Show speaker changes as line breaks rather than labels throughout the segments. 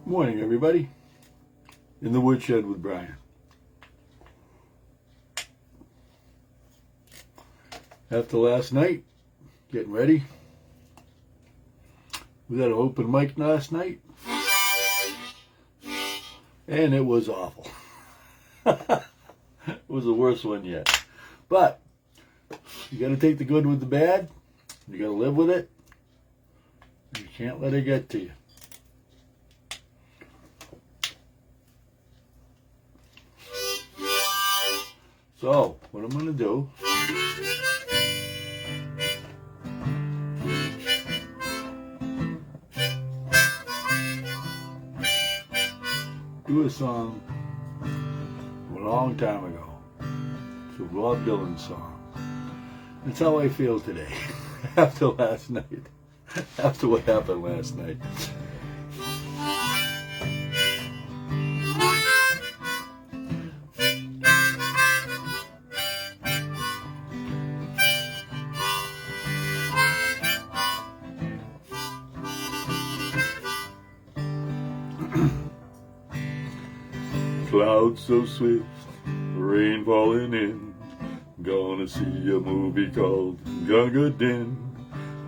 Morning, everybody. In the woodshed with Brian. After last night, getting ready. We got an open mic last night, and it was awful. It was the worst one yet. But you got to take the good with the bad. You got to live with it. You can't let it get to you. So, what I'm going to do a song from a long time ago. It's a Bob Dylan song. That's how I feel today, after last night, after what happened last night. Clouds so swift, rain falling in. Gonna see a movie called Lookin Good.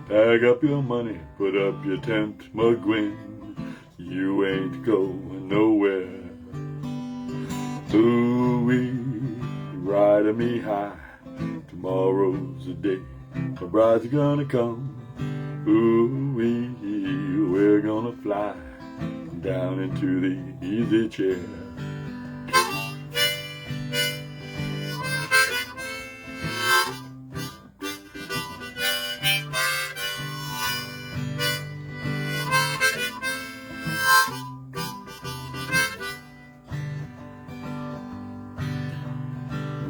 Pack up your money, put up your tent, McGuinn. You ain't going nowhere. Ooh-wee, riding me high. Tomorrow's the day my bride's gonna come. Ooh-wee, we're gonna fly down into the easy chair.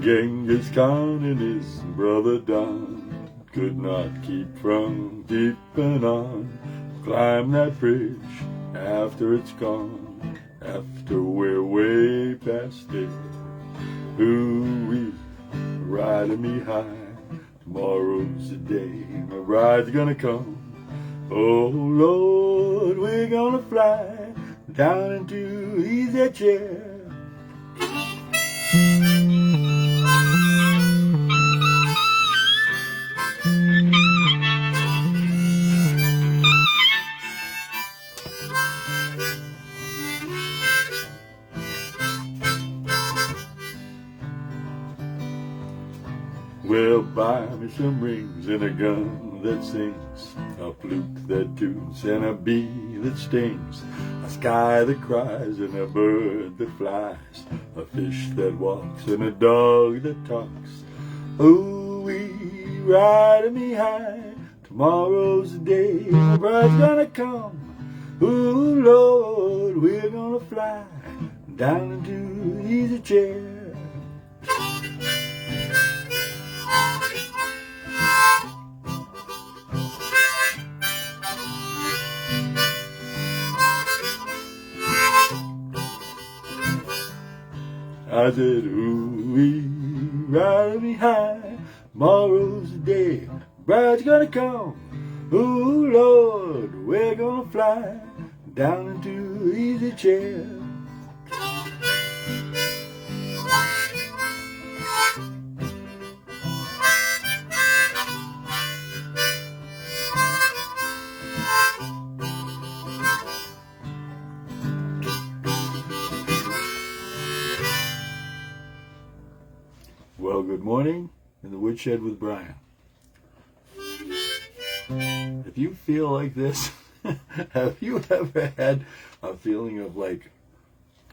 Genghis Khan and his brother Don could not keep from keeping on. Climb that bridge after it's gone, after we're way past it. Ooh-wee, riding me high. Tomorrow's the day my bride's gonna come. Oh Lord, we're gonna fly down into easy chair. Well, buy me some rings and a gun that sings, a flute that tunes and a bee that stings, a sky that cries and a bird that flies, a fish that walks and a dog that talks. Ooh-wee, riding me high. Tomorrow's the day my bride's gonna come. Ooh, Lord, we're gonna fly down into the easy chair. I said, ooh-wee, riding me high. Tomorrow's the day bride's gonna come. Ooh, Lord, we're gonna fly down into easy chair. Well, good morning in the woodshed with Brian. If you feel like this, have you ever had a feeling of like,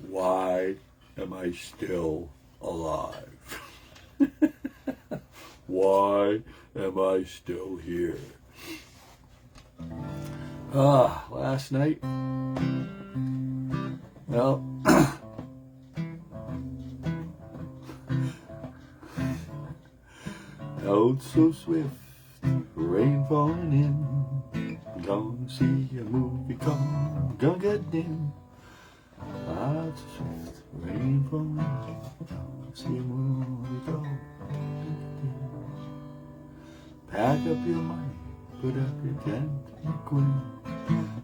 why am I still alive? Why am I still here? Last night, well, clouds so swift, rain falling in. Gonna see a movie called Lookin Good. Clouds so swift, rain falling in. Gonna see a movie called Lookin Good. Pack up your money, put up your tent, McQueen.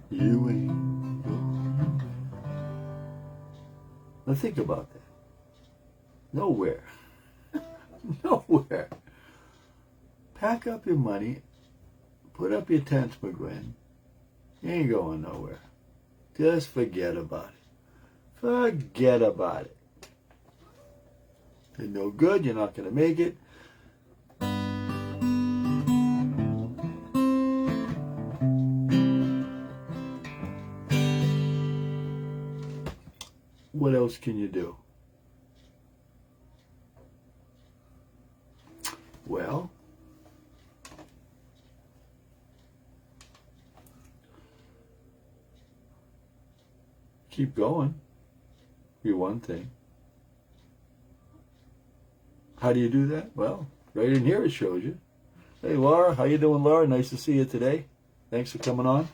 You ain't going nowhere. Now think about that. Nowhere. Nowhere. Pack up your money, put up your tents, McGuinn. You ain't going nowhere. Just forget about it. Forget about it. You're no good. You're not going to make it. What else can you do? Well, keep going. Be one thing. How do you do that? Well, right in here it shows you. Hey, Laura, how you doing, Laura? Nice to see you today. Thanks for coming on.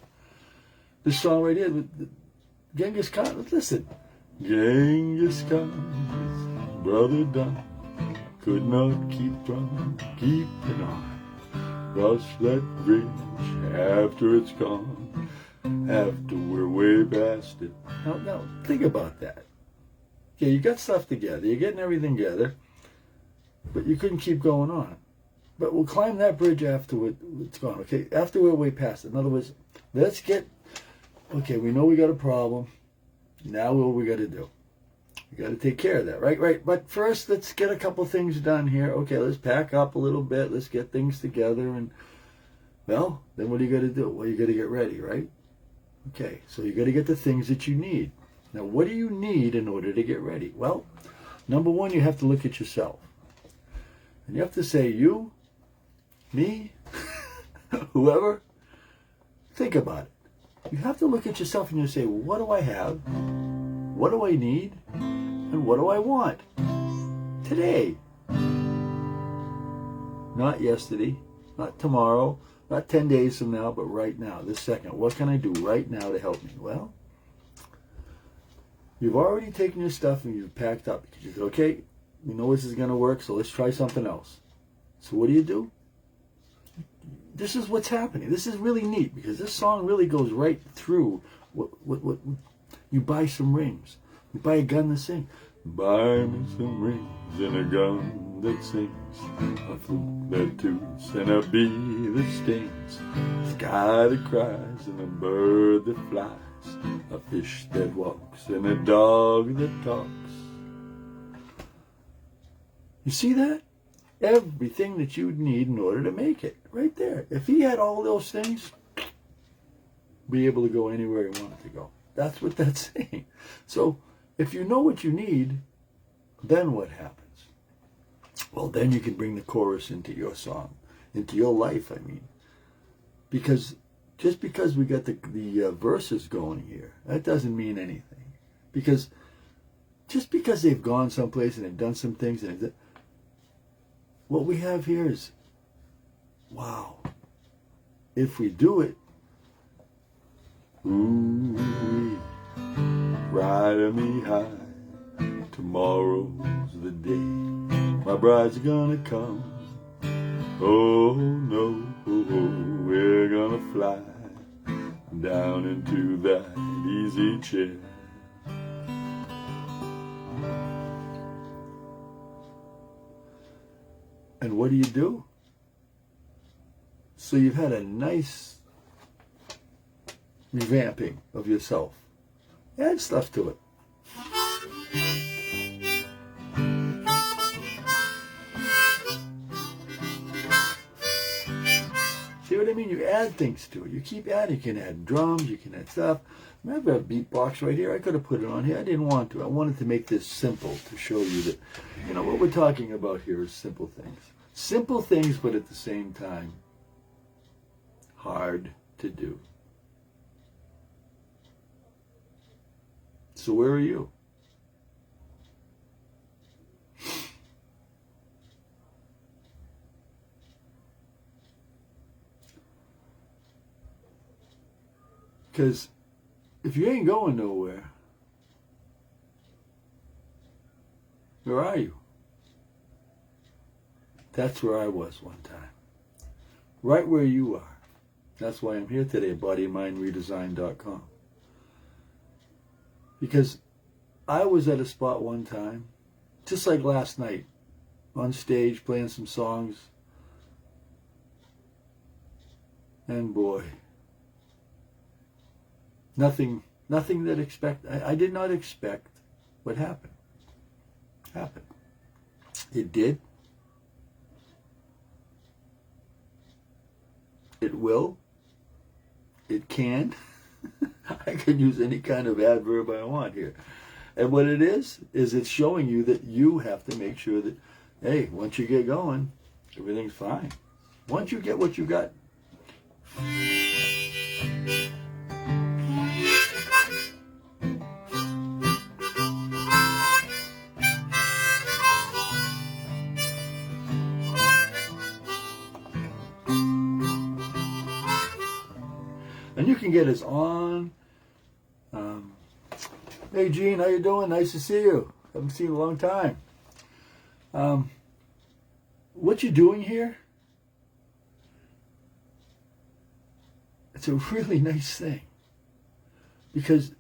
This song right here, Genghis Khan. Listen. Genghis Khan's brother Don could not keep from keeping on. Cross that bridge after it's gone, after we're way past it. Now, think about that. Okay, you got stuff together, you're getting everything together, but you couldn't keep going on. But we'll climb that bridge after it's gone, okay? After we're way past it. In other words, let's get, okay, we know we got a problem. Now what we got to do? We got to take care of that, right? Right. But first, let's get a couple things done here. Okay, let's pack up a little bit. Let's get things together. And, well, then what do you got to do? Well, you got to get ready, right? Okay, so you got to get the things that you need. Now, what do you need in order to get ready? Well, number one, you have to look at yourself. And you have to say, you, me, whoever, think about it. You have to look at yourself and you say, well, what do I have? What do I need? And what do I want? Today. Not yesterday, not tomorrow, not 10 days from now, but right now, this second. What can I do right now to help me? Well, you've already taken your stuff and you've packed up. Because you said, okay, we know this is going to work, so let's try something else. So what do? This is what's happening. This is really neat because this song really goes right through what you buy some rings. You buy a gun to sing. Buy me some rings and a gun that sings, a flute that toots and a bee that stings, a sky that cries and a bird that flies, a fish that walks and a dog that talks. You see that? Everything that you'd need in order to make it, right there. If he had all those things, be able to go anywhere he wanted to go. That's what that's saying. So if you know what you need, then what happens? Well, then you can bring the chorus into your song, into your life, I mean. Because just because we got the verses going here, that doesn't mean anything. Because just because they've gone someplace and they've done some things, and what we have here is, wow, if we do it, ooh, ride me high, tomorrow's the day, my bride's gonna come, oh no, we're gonna fly down into that easy chair. And what do? So you've had a nice revamping of yourself. Add stuff to it. See what I mean? You add things to it. You keep adding. You can add drums. You can add stuff. I have a beatbox right here. I could have put it on here. I didn't want to. I wanted to make this simple to show you that, you know, what we're talking about here is simple things. Simple things, but at the same time, hard to do. So where are you? Because if you ain't going nowhere, where are you? That's where I was one time. Right where you are. That's why I'm here today at bodymindredesign.com. Because
I was at a spot one time, just like last night, on stage playing some songs. And boy, nothing that I did not expect what happened. It did. It will. It can. I can use any kind of adverb I want here. And what it is it's showing you that you have to make sure that, hey, once you get going, everything's fine. Once you get what you got. And you can get us on. Hey, Gene, how you doing? Nice to see you. Haven't seen you in a long time. What you doing here? It's a really nice thing. Because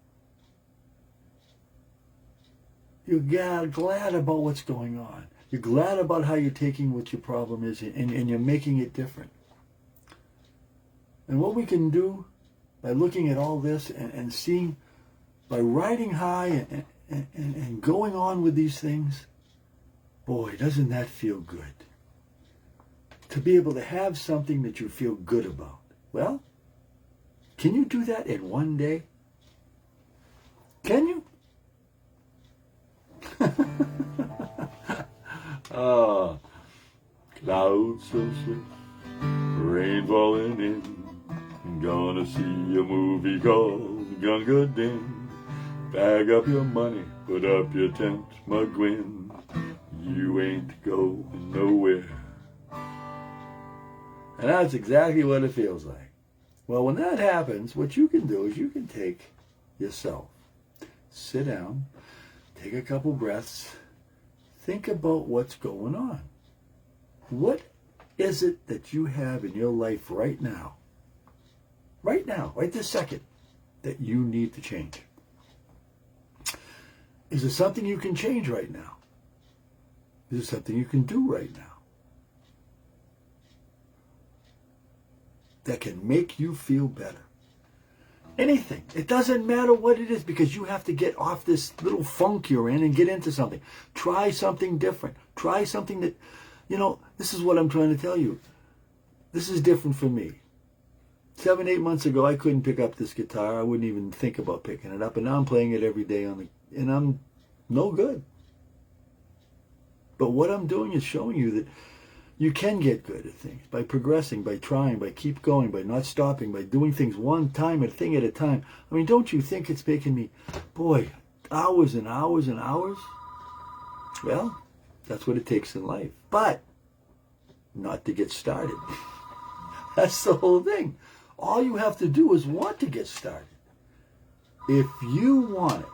you're glad about what's going on. You're glad about how you're taking what your problem is and you're making it different. And what we can do by looking at all this and seeing, by riding high and going on with these things, boy, doesn't that feel good? To be able to have something that you feel good about. Well, can you do that in one day? Can you?
Clouds so swift, rain falling in. Gonna see a movie called Lookin Good. Bag up your money, put up your tent, McGuinn. You ain't going nowhere.
And that's exactly what it feels like. Well, when that happens, what you can do is you can take yourself, sit down, take a couple breaths, think about what's going on. What is it that you have in your life right now, right this second, that you need to change? Is there something you can change right now? Is there something you can do right now that can make you feel better? Anything. It doesn't matter what it is, because you have to get off this little funk you're in and get into something. Try something different. Try something that, this is what I'm trying to tell you. This is different for me. 7, 8 months ago, I couldn't pick up this guitar. I wouldn't even think about picking it up. And now I'm playing it every day and I'm no good. But what I'm doing is showing you that you can get good at things by progressing, by trying, by keep going, by not stopping, by doing things one thing at a time. I mean, don't you think it's making me, boy, hours and hours and hours? Well, that's what it takes in life. But not to get started. That's the whole thing. All you have to do is want to get started. If you want it.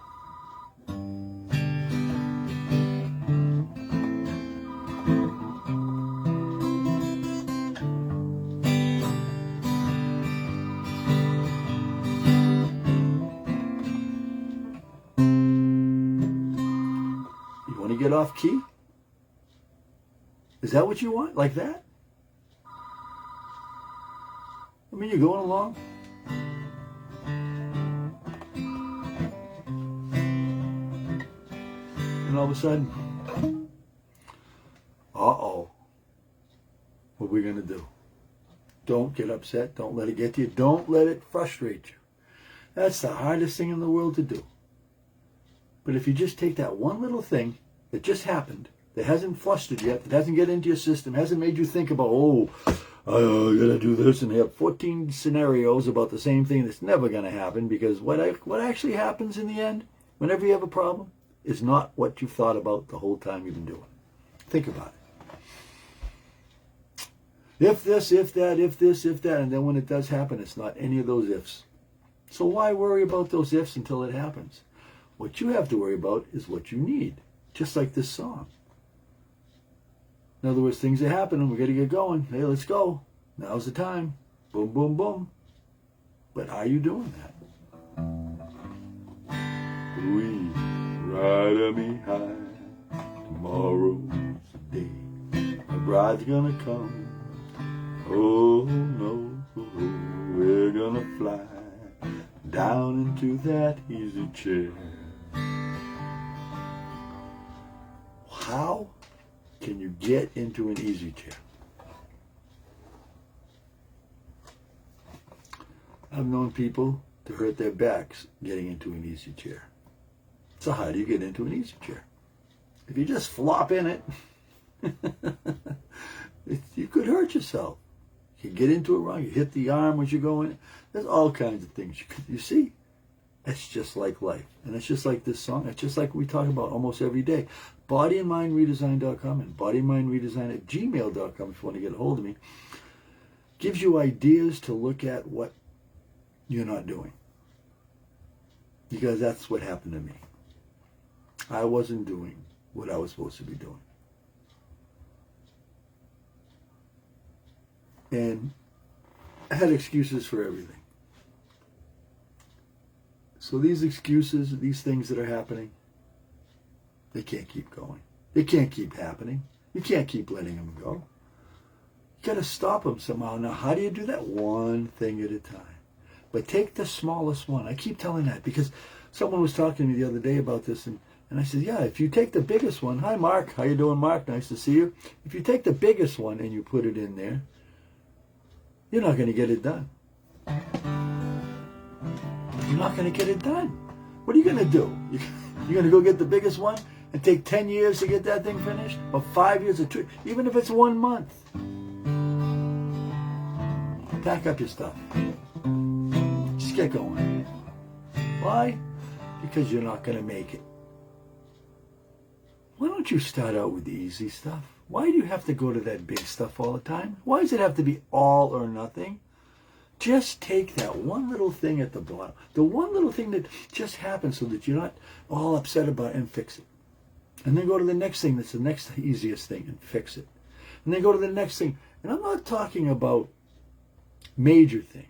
You want to get off key? Is that what you want? Like that? I mean, you're going along. And all of a sudden, what are we going to do? Don't get upset. Don't let it get to you. Don't let it frustrate you. That's the hardest thing in the world to do. But if you just take that one little thing that just happened, that hasn't flustered yet, that hasn't get into your system, hasn't made you think about, I gotta do this, and have 14 scenarios about the same thing that's never gonna happen, because what actually happens in the end, whenever you have a problem, is not what you thought about the whole time you've been doing. Think about it. If this, if that, if this, if that, and then when it does happen, it's not any of those ifs. So why worry about those ifs until it happens? What you have to worry about is what you need, just like this song. In other words, things are happening. We got to get going. Hey, let's go. Now's the time. Boom, boom, boom. But are you doing that?
We right at me high. Tomorrow's the day my bride's gonna come. Oh no, we're gonna fly down into that easy chair.
How can you get into an easy chair? I've known people to hurt their backs getting into an easy chair. So how do you get into an easy chair? If you just flop in it, you could hurt yourself. You get into it wrong. You hit the arm as you go in. There's all kinds of things. You see, it's just like life. And it's just like this song. It's just like we talk about almost every day. Bodyandmindredesign.com and bodyandmindredesign@gmail.com if you want to get a hold of me. Gives you ideas to look at what you're not doing. Because that's what happened to me. I wasn't doing what I was supposed to be doing. And I had excuses for everything. So these excuses, these things that are happening, they can't keep going. They can't keep happening. You can't keep letting them go. You got to stop them somehow. Now, how do you do that? One thing at a time. But take the smallest one. I keep telling that because someone was talking to me the other day about this, and I said, yeah, if you take the biggest one, hi, Mark. How you doing, Mark? Nice to see you. If you take the biggest one and you put it in there, you're not going to get it done. You're not going to get it done. What are you going to do? You're going to go get the biggest one and take 10 years to get that thing finished? Or 5 years or 2, even if it's 1 month. Pack up your stuff. Just get going. Why? Because you're not going to make it. Why don't you start out with the easy stuff? Why do you have to go to that big stuff all the time? Why does it have to be all or nothing? Just take that one little thing at the bottom, the one little thing that just happened so that you're not all upset about it, and fix it. And then go to the next thing that's the next easiest thing and fix it. And then go to the next thing. And I'm not talking about major things.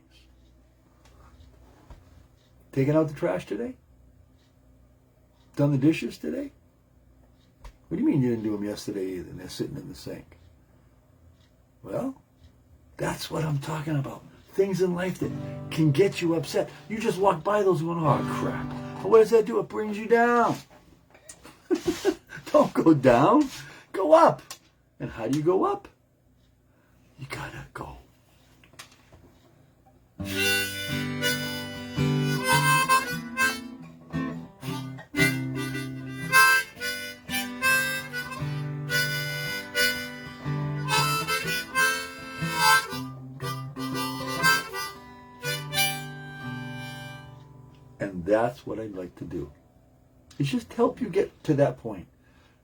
Taking out the trash today? Done the dishes today? What do you mean you didn't do them yesterday either and they're sitting in the sink? Well, that's what I'm talking about. Things in life that can get you upset. You just walk by those going, oh, crap. And what does that do? It brings you down. Don't go down. Go up. And how do you go up? You gotta go. And that's what I'd like to do. It's just help you get to that point.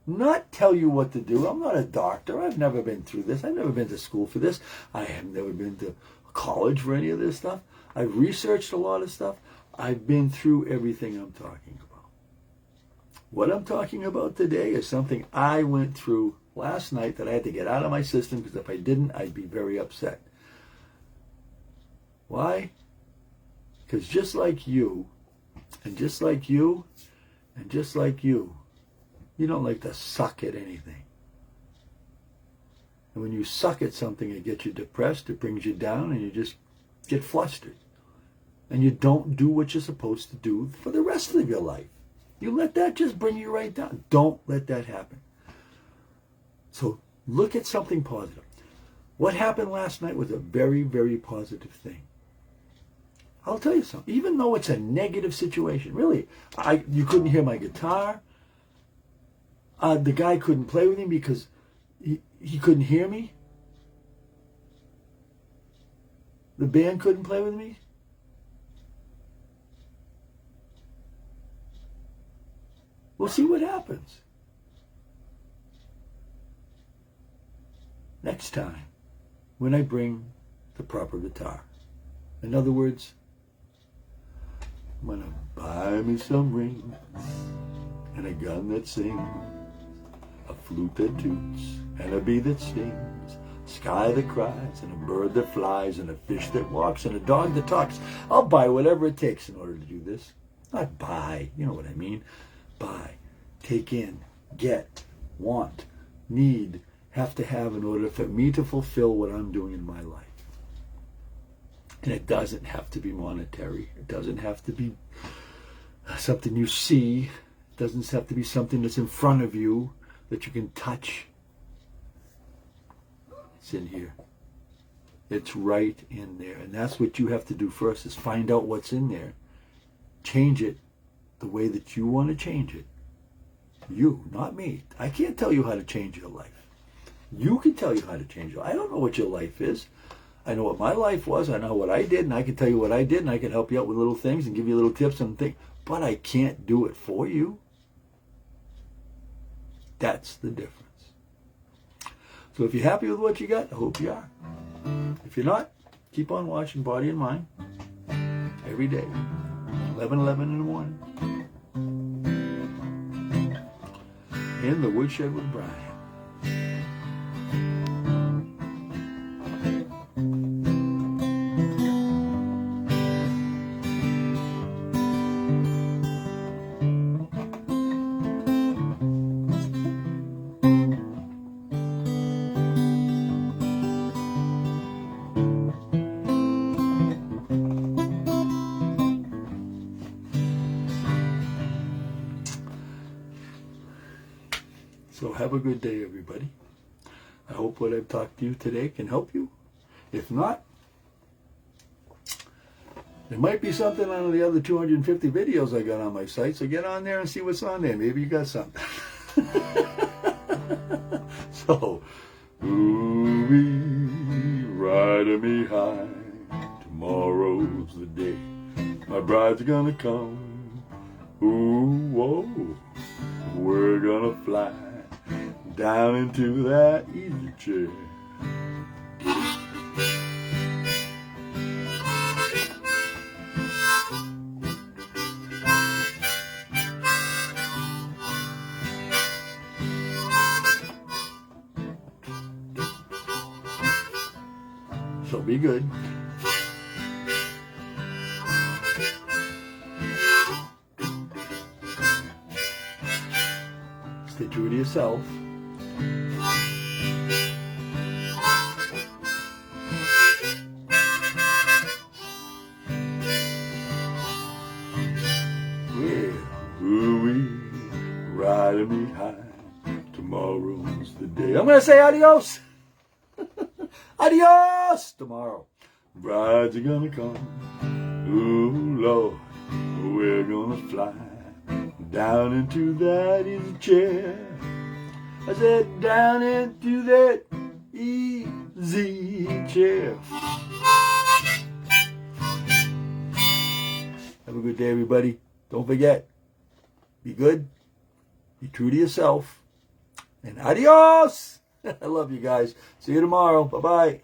Not tell you what to do. I'm not a doctor. I've never been through this. I've never been to school for this. I have never been to college for any of this stuff. I've researched a lot of stuff. I've been through everything I'm talking about. What I'm talking about today is something I went through last night that I had to get out of my system because if I didn't, I'd be very upset. Why? Because just like you, and just like you, and just like you don't like to suck at anything. And when you suck at something, it gets you depressed, it brings you down, and you just get flustered. And you don't do what you're supposed to do for the rest of your life. You let that just bring you right down. Don't let that happen. So look at something positive. What happened last night was a very, very positive thing. I'll tell you something. Even though it's a negative situation, really, you couldn't hear my guitar. The guy couldn't play with me because he couldn't hear me. The band couldn't play with me. We'll see what happens. Next time, when I bring the proper guitar. In other words, I'm going to buy me some rings and a gun that sings, a flute that toots and a bee that stings, a sky that cries and a bird that flies and a fish that walks and a dog that talks. I'll buy whatever it takes in order to do this. Not buy, you know what I mean. Buy. take in, get, want, need, have to have in order for me to fulfill what I'm doing in my life. And it doesn't have to be monetary. It doesn't have to be something you see. It doesn't have to be something that's in front of you that you can touch. It's in here. It's right in there. And that's what you have to do first, is find out what's in there. Change it the way that you want to change it. You, not me. I can't tell you how to change your life. You can tell you how to change it. I don't know what your life is. I know what my life was. I know what I did, and I can tell you what I did, and I can help you out with little things and give you little tips and things. But I can't do it for you. That's the difference. So if you're happy with what you got, I hope you are. If you're not, keep on watching Body and Mind every day, 11:11 in the morning, in the woodshed with Brian. So have a good day, everybody. I hope what I've talked to you today can help you. If not, there might be something on the other 250 videos I got on my site, so get on there and see what's on there. Maybe you got something. So, ooh-wee, riding me high, tomorrow's the day my bride's gonna come. Ooh, whoa, we're gonna fly down into that easy chair. So be good. Stay true to yourself. Ooh-wee, riding me high, tomorrow's the day. I'm going to say adios. Adios tomorrow. Brides are going to come. Ooh, Lord, we're going to fly down into that easy chair. I said down into that easy chair. Have a good day, everybody. Don't forget, be good, be true to yourself, and adios! I love you guys. See you tomorrow. Bye-bye.